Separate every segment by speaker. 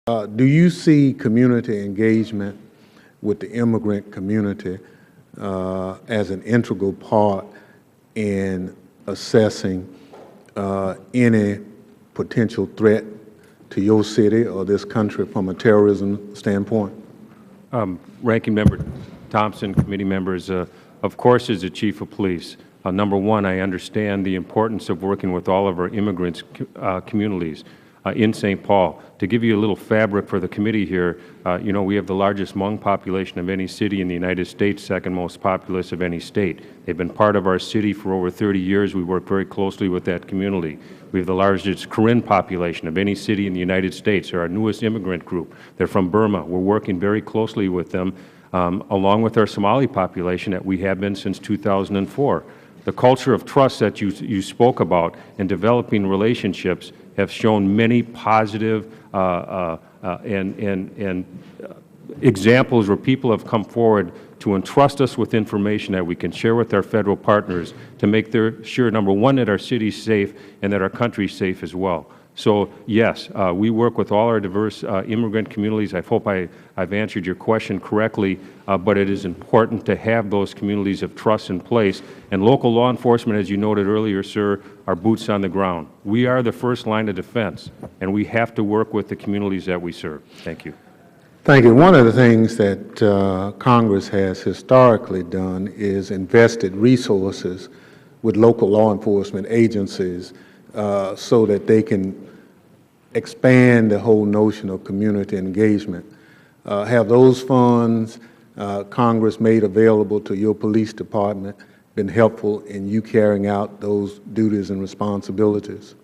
Speaker 1: Do you see community engagement with the immigrant community as an integral part in assessing any potential threat to your city or this country from a terrorism standpoint?
Speaker 2: Ranking Member Thompson, committee members, of course, as the Chief of Police, number one, I understand the importance of working with all of our immigrants communities in St. Paul. To give you a little fabric for the committee here, you know, we have the largest Hmong population of any city in the United States, second most populous of any state. They've been part of our city for over 30 years. We work very closely with that community. We have the largest Karen population of any city in the United States. They're our newest immigrant group. They're from Burma. We're working very closely with them, along with our Somali population that we have been since 2004. The culture of trust that you spoke about in developing relationships have shown many positive examples where people have come forward to entrust us with information that we can share with our Federal partners to make sure, number one, that our city is safe and that our country is safe as well. So, yes, we work with all our diverse immigrant communities. I hope I've answered your question correctly, but it is important to have those communities of trust in place. And local law enforcement, as you noted earlier, sir, are boots on the ground. We are the first line of defense, and we have to work with the communities that we serve. Thank you.
Speaker 1: Thank you. One of the things that Congress has historically done is invested resources with local law enforcement agencies so that they can expand the whole notion of community engagement. Have those funds Congress made available to your police department been helpful in you carrying out those duties and responsibilities?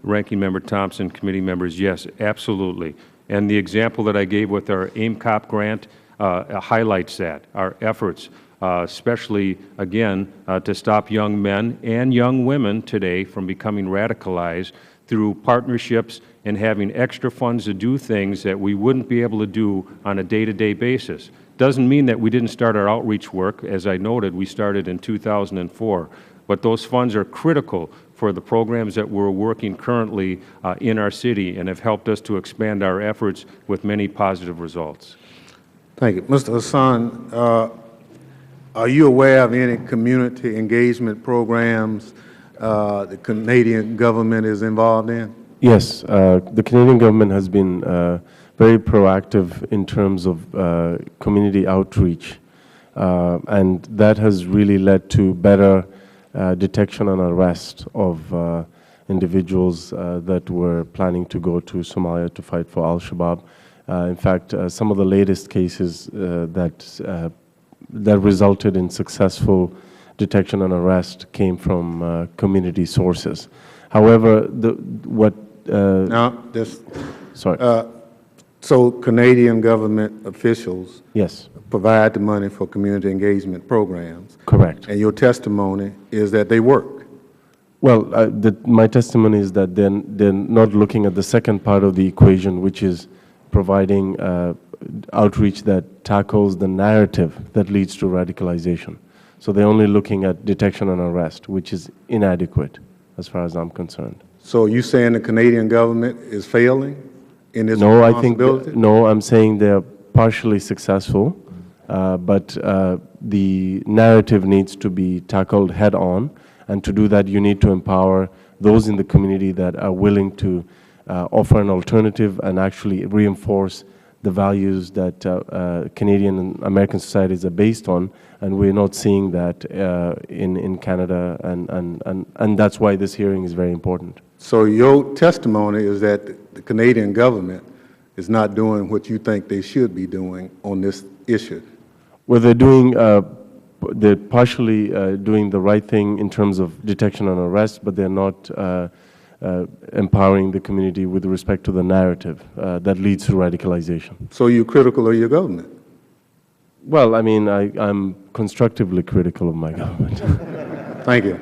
Speaker 2: Ranking Member Thompson, committee members, yes, absolutely. And the example that I gave with our AIM-COP grant highlights that, our efforts, especially, again, to stop young men and young women today from becoming radicalized through partnerships and having extra funds to do things that we wouldn't be able to do on a day-to-day basis. Doesn't mean that we didn't start our outreach work. As I noted, we started in 2004. But those funds are critical for the programs that we're working currently in our city and have helped us to expand our efforts with many positive results.
Speaker 1: Thank you. Mr. Hassan, are you aware of any community engagement programs the Canadian government is involved in?
Speaker 3: Yes. The Canadian government has been very proactive in terms of community outreach, and that has really led to better detection and arrest of individuals that were planning to go to Somalia to fight for Al-Shabaab. In fact, some of the latest cases that resulted in successful detection and arrest came from community sources. However,
Speaker 1: so Canadian government officials
Speaker 3: yes.
Speaker 1: provide the money for community engagement programs.
Speaker 3: Correct.
Speaker 1: And your testimony is that they work.
Speaker 3: Well, my testimony is that they're not looking at the second part of the equation, which is providing outreach that tackles the narrative that leads to radicalization. So they're only looking at detection and arrest, which is inadequate as far as I'm concerned.
Speaker 1: So you saying the Canadian government is failing in its responsibility?
Speaker 3: No, I'm saying they're partially successful, but the narrative needs to be tackled head on, and to do that you need to empower those in the community that are willing to offer an alternative and actually reinforce the values that Canadian and American societies are based on, and we're not seeing that in Canada, and that's why this hearing is very important.
Speaker 1: So your testimony is that the Canadian government is not doing what you think they should be doing on this issue?
Speaker 3: Well, they're partially doing the right thing in terms of detection and arrest, but they're not empowering the community with respect to the narrative that leads to radicalization.
Speaker 1: So you're critical of your government?
Speaker 3: Well, I mean, I'm constructively critical of my government.
Speaker 1: Thank you.